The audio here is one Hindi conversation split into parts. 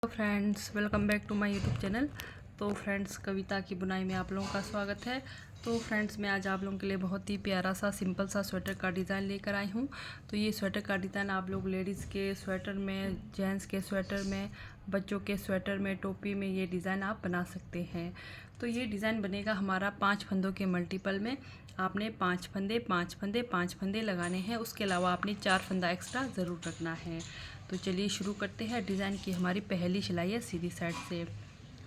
Friends, welcome back to my YouTube channel. तो फ्रेंड्स, कविता की बुनाई में आप लोगों का स्वागत है। तो फ्रेंड्स, मैं आज आप लोगों के लिए बहुत ही प्यारा सा सिंपल सा स्वेटर का डिज़ाइन लेकर आई हूँ। तो ये स्वेटर का डिज़ाइन आप लोग लेडीज़ के स्वेटर में, जेंट्स के स्वेटर में, बच्चों के स्वेटर में, टोपी में ये डिज़ाइन आप बना सकते हैं। तो ये डिज़ाइन बनेगा हमारा 5 फंदों के मल्टीपल में। आपने 5 फंदे 5 फंदे 5 फंदे लगाने हैं। उसके अलावा आपने 4 फंदा एक्स्ट्रा ज़रूर रखना है। तो चलिए शुरू करते हैं। डिज़ाइन की हमारी पहली सिलाई है सीधी साइड से।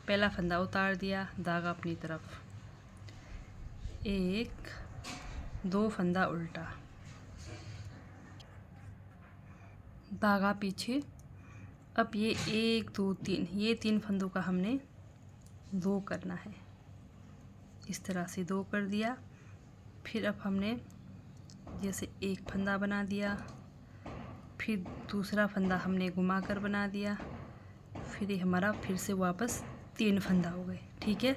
पहला फंदा उतार दिया, धागा अपनी तरफ, 1 2 फंदा उल्टा, धागा पीछे। अब ये 1 2 3, ये 3 फंदों का हमने 2 करना है। इस तरह से 2 कर दिया। फिर अब हमने जैसे एक फंदा बना दिया, फिर दूसरा फंदा हमने घुमा कर बना दिया, फिर ये हमारा फिर से वापस 3 फंदा हो गए। ठीक है,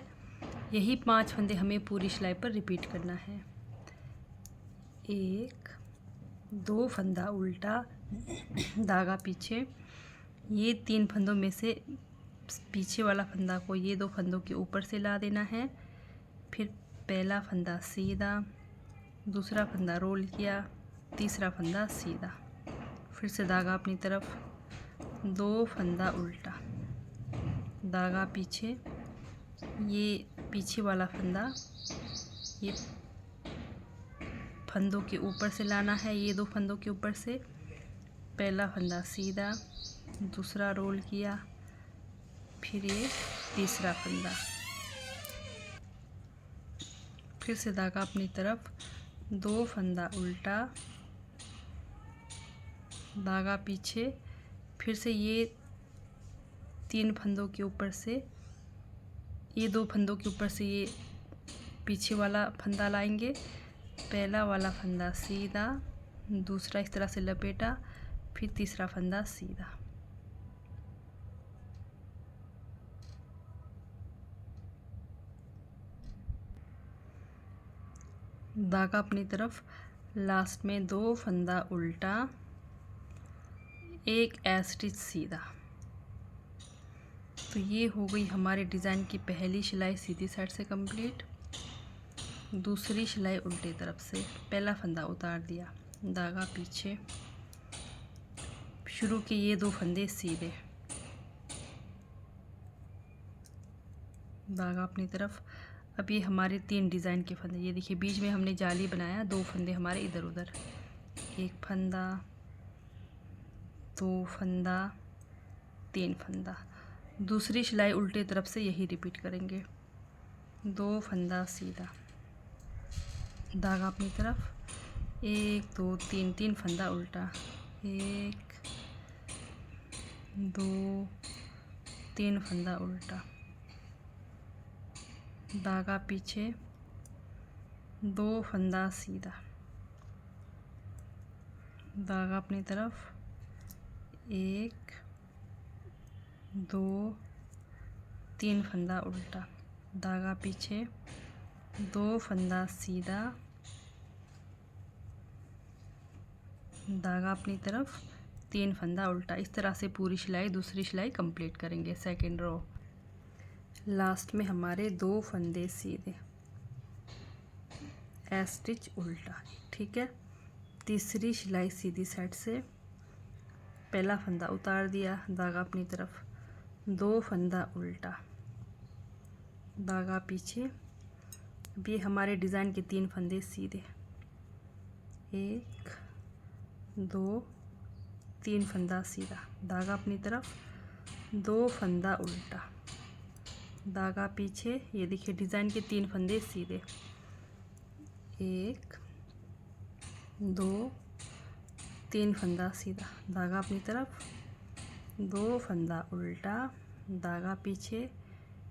यही 5 फंदे हमें पूरी सिलाई पर रिपीट करना है। 1 2 फंदा उल्टा, धागा पीछे। ये 3 फंदों में से पीछे वाला फंदा को ये 2 फंदों के ऊपर से ला देना है। फिर पहला फंदा सीधा, दूसरा फंदा रोल किया, तीसरा फंदा सीधा, फिर से धागा अपनी तरफ, 2 फंदा उल्टा, धागा पीछे। ये पीछे वाला फंदा ये फंदों के ऊपर से लाना है, ये 2 फंदों के ऊपर से। पहला फंदा सीधा, दूसरा रोल किया, फिर ये तीसरा फंदा, फिर से धागा अपनी तरफ, 2 फंदा उल्टा, धागा पीछे। फिर से ये 3 फंदों के ऊपर से, ये 2 फंदों के ऊपर से ये पीछे वाला फंदा लाएंगे। पहला वाला फंदा सीधा, दूसरा इस तरह से लपेटा, फिर तीसरा फंदा सीधा, धागा अपनी तरफ, लास्ट में 2 फंदा उल्टा, 1 स्टिच सीधा। तो ये हो गई हमारे डिज़ाइन की पहली सिलाई सीधी साइड से कंप्लीट। दूसरी सिलाई उल्टी तरफ से, पहला फंदा उतार दिया, धागा पीछे, शुरू के ये 2 फंदे सीधे, धागा अपनी तरफ। अब ये हमारे 3 डिज़ाइन के फंदे, ये देखिए बीच में हमने जाली बनाया, 2 फंदे हमारे इधर उधर, 1 फंदा, 2 फंदा, 3 फंदा। दूसरी सिलाई उल्टे तरफ से यही रिपीट करेंगे, 2 फंदा सीधा, धागा अपनी तरफ, 1 2 3, 3 फंदा उल्टा, 1 2 3 फंदा उल्टा, धागा पीछे, 2 फंदा सीधा, धागा अपनी तरफ, 1 2 3 फंदा उल्टा, धागा पीछे, 2 फंदा सीधा, धागा अपनी तरफ, 3 फंदा उल्टा। इस तरह से पूरी सिलाई, दूसरी सिलाई कंप्लीट करेंगे। सेकेंड रो लास्ट में हमारे 2 फंदे सीधे, स्टिच उल्टा। ठीक है, तीसरी सिलाई सीधी साइड से, पहला फंदा उतार दिया, धागा अपनी तरफ, 2 फंदा उल्टा, धागा पीछे। अब ये हमारे डिज़ाइन के 3 फंदे सीधे, 1 2 3 फंदा सीधा, धागा अपनी तरफ, 2 फंदा उल्टा, धागा पीछे। ये देखिए डिज़ाइन के 3 फंदे सीधे, 1 2 3 फंदा सीधा, धागा अपनी तरफ, 2 फंदा उल्टा, धागा पीछे।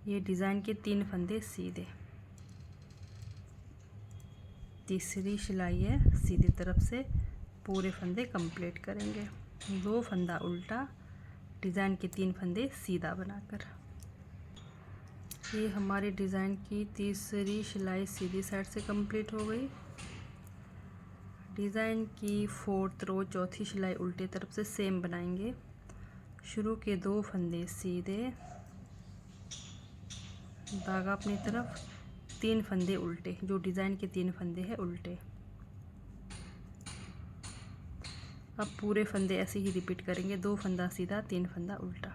ये डिज़ाइन के 3 फंदे सीधे, तीसरी सिलाई है सीधी तरफ से, पूरे फंदे कंप्लीट करेंगे, 2 फंदा उल्टा, डिज़ाइन के 3 फंदे सीधा बनाकर। ये हमारे डिज़ाइन की तीसरी सिलाई सीधी साइड से कंप्लीट हो गई। डिज़ाइन की 4th रो, चौथी सिलाई उल्टे तरफ से सेम बनाएंगे। शुरू के 2 फंदे सीधे, धागा अपनी तरफ, 3 फंदे उल्टे, जो डिज़ाइन के 3 फंदे हैं उल्टे। अब पूरे फंदे ऐसे ही रिपीट करेंगे, 2 फंदा सीधा, 3 फंदा उल्टा।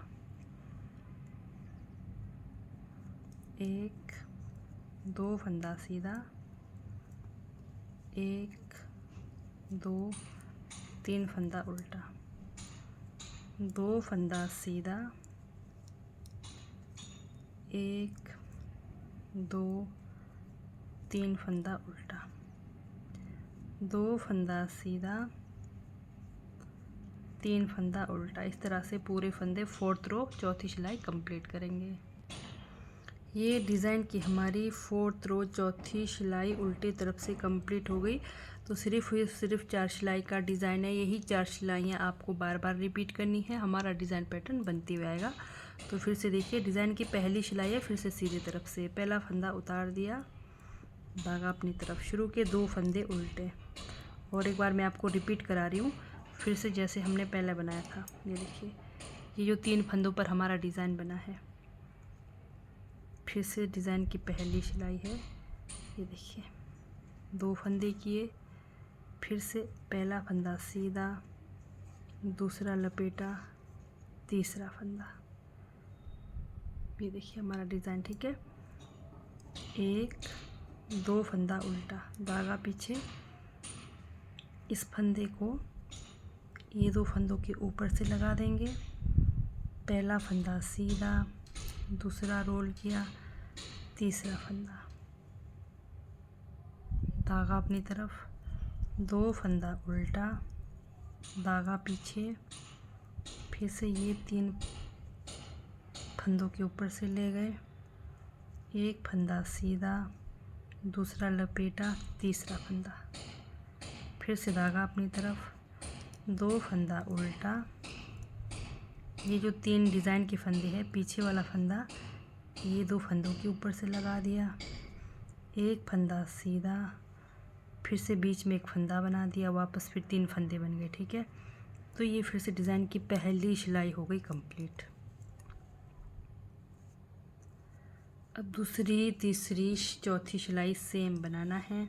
1 2 फंदा सीधा, 1 2 3 फंदा उल्टा, 2 फंदा सीधा, 1 2 3 फंदा उल्टा, 2 फंदा सीधा, 3 फंदा उल्टा। इस तरह से पूरे फंदे 4th रो चौथी सिलाई कंप्लीट करेंगे। ये डिज़ाइन की हमारी 4th रो चौथी सिलाई उल्टी तरफ से कंप्लीट हो गई। तो सिर्फ 4 सिलाई का डिज़ाइन है। यही 4 सिलाइयाँ आपको बार बार रिपीट करनी है, हमारा डिज़ाइन पैटर्न बनती हुए आएगा। तो फिर से देखिए, डिज़ाइन की पहली सिलाई है, फिर से सीधी तरफ से पहला फंदा उतार दिया, धागा अपनी तरफ, शुरू के 2 फंदे उल्टे। और एक बार मैं आपको रिपीट करा रही हूँ, फिर से जैसे हमने पहले बनाया था। ये देखिए, ये जो 3 फंदों पर हमारा डिज़ाइन बना है, फिर से डिज़ाइन की पहली सिलाई है। ये देखिए, 2 फंदे किए, फिर से पहला फंदा सीधा, दूसरा लपेटा, तीसरा फंदा। ये देखिए हमारा डिज़ाइन, ठीक है। 1 2 फंदा उल्टा, धागा पीछे, इस फंदे को ये 2 फंदों के ऊपर से लगा देंगे। पहला फंदा सीधा, दूसरा रोल किया, तीसरा फंदा, धागा अपनी तरफ, 2 फंदा उल्टा, धागा पीछे, फिर से ये 3 फंदों के ऊपर से ले गए, एक फंदा सीधा, दूसरा लपेटा, तीसरा फंदा, फिर से धागा अपनी तरफ, 2 फंदा उल्टा। ये जो 3 डिज़ाइन के फंदे हैं, पीछे वाला फंदा ये 2 फंदों के ऊपर से लगा दिया, एक फंदा सीधा, फिर से बीच में एक फंदा बना दिया, वापस फिर 3 फंदे बन गए, ठीक है। तो ये फिर से डिज़ाइन की पहली सिलाई हो गई कंप्लीट। अब दूसरी, तीसरी, चौथी सिलाई सेम बनाना है।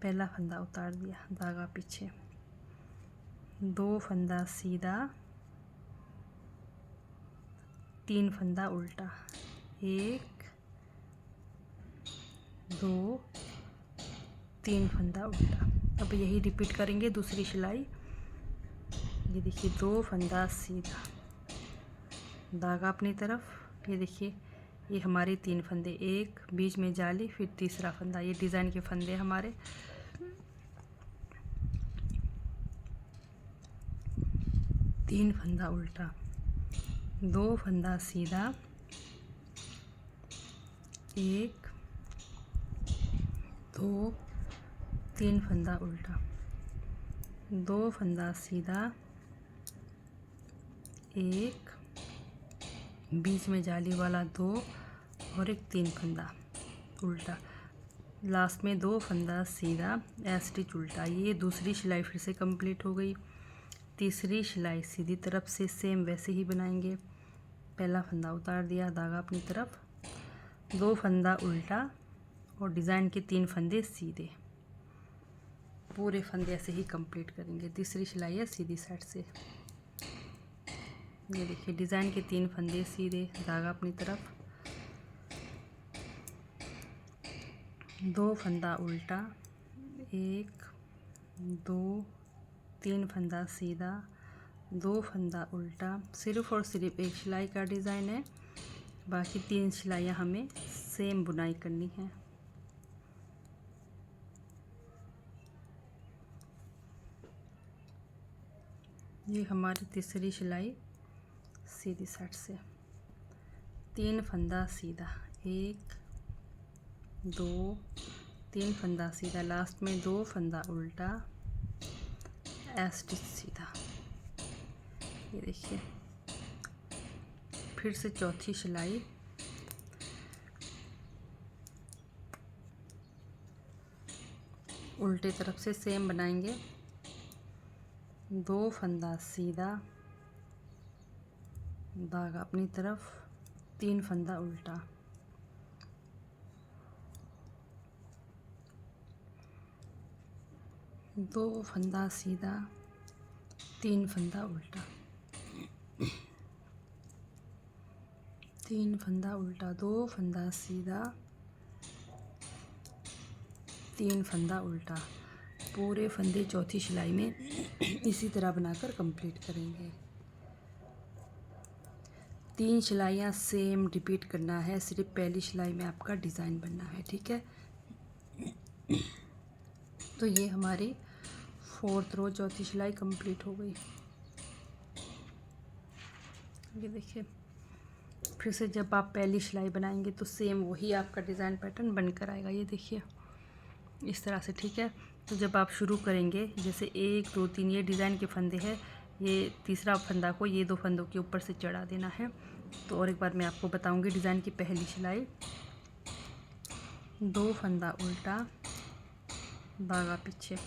पहला फंदा उतार दिया, धागा पीछे, 2 फंदा सीधा, 3 फंदा उल्टा, 1 2 3 फंदा उल्टा। अब यही रिपीट करेंगे दूसरी सिलाई। ये देखिए, 2 फंदा सीधा, धागा अपनी तरफ। ये देखिए, ये हमारे 3 फंदे, एक बीच में जाली, फिर तीसरा फंदा। ये डिज़ाइन के फंदे हमारे। तीन फंदा उल्टा, 2 फंदा सीधा, 1 2 3 फंदा उल्टा, 2 फंदा सीधा, 1 बीच में जाली वाला 2 और एक 3 फंदा उल्टा, लास्ट में 2 फंदा सीधा, स्टिच उल्टा। ये दूसरी सिलाई फिर से कंप्लीट हो गई। तीसरी सिलाई सीधी तरफ से सेम वैसे ही बनाएंगे। पहला फंदा उतार दिया, धागा अपनी तरफ, 2 फंदा उल्टा और डिज़ाइन के 3 फंदे सीधे। पूरे फंदे ऐसे ही कंप्लीट करेंगे। तीसरी सिलाई है सीधी साइड से। ये देखिए, डिज़ाइन के 3 फंदे सीधे, धागा अपनी तरफ, 2 फंदा उल्टा, 1 2 3 फंदा सीधा, 2 फंदा उल्टा। सिर्फ और सिर्फ एक सिलाई का डिज़ाइन है, बाकी 3 सिलाइयाँ हमें सेम बुनाई करनी है। ये हमारी तीसरी सिलाई सीधी साइड से, 3 फंदा सीधा, 1 2 3 फंदा सीधा, लास्ट में 2 फंदा उल्टा, स्टिच सीधा। ये देखिए, फिर से चौथी सिलाई, उल्टे तरफ से सेम बनाएंगे। 2 फंदा सीधा, धागा अपनी तरफ, 3 फंदा उल्टा, दो फंदा सीधा, 3 फंदा उल्टा, 3 फंदा उल्टा, 2 फंदा सीधा, 3 फंदा उल्टा। पूरे फंदे चौथी सिलाई में इसी तरह बनाकर कंप्लीट करेंगे। 3 सिलाइयाँ सेम रिपीट करना है, सिर्फ पहली सिलाई में आपका डिज़ाइन बनना है, ठीक है। तो ये हमारी 4th रो चौथी सिलाई कंप्लीट हो गई। ये देखिए, फिर से जब आप पहली सिलाई बनाएंगे तो सेम वही आपका डिज़ाइन पैटर्न बनकर आएगा। ये देखिए इस तरह से, ठीक है। तो जब आप शुरू करेंगे, जैसे 1 2 3 ये डिज़ाइन के फंदे हैं, ये तीसरा फंदा को ये 2 फंदों के ऊपर से चढ़ा देना है। तो और एक बार मैं आपको बताऊंगी डिज़ाइन की पहली सिलाई, 2 फंदा उल्टा, धागा पीछे।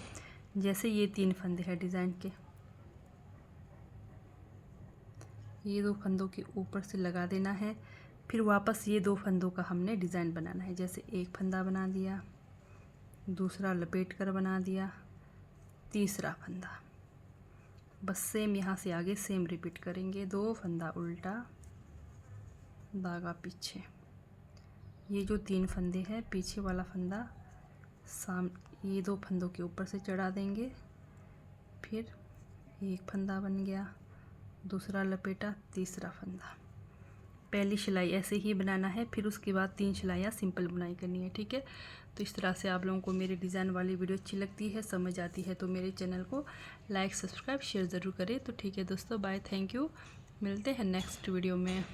जैसे ये 3 फंदे हैं डिज़ाइन के, ये 2 फंदों के ऊपर से लगा देना है। फिर वापस ये 2 फंदों का हमने डिज़ाइन बनाना है। जैसे एक फंदा बना दिया, दूसरा लपेट कर बना दिया, तीसरा फंदा, बस सेम यहाँ से आगे सेम रिपीट करेंगे। 2 फंदा उल्टा, धागा पीछे। ये जो 3 फंदे हैं, पीछे वाला फंदा ये 2 फंदों के ऊपर से चढ़ा देंगे। फिर एक फंदा बन गया, दूसरा लपेटा, तीसरा फंदा। पहली सिलाई ऐसे ही बनाना है, फिर उसके बाद 3 सिलाइयाँ सिंपल बुनाई करनी है, ठीक है। तो इस तरह से आप लोगों को मेरी डिज़ाइन वाली वीडियो अच्छी लगती है, समझ आती है, तो मेरे चैनल को लाइक सब्सक्राइब शेयर ज़रूर करें। तो ठीक है दोस्तों, बाय, थैंक यू, मिलते हैं नेक्स्ट वीडियो में।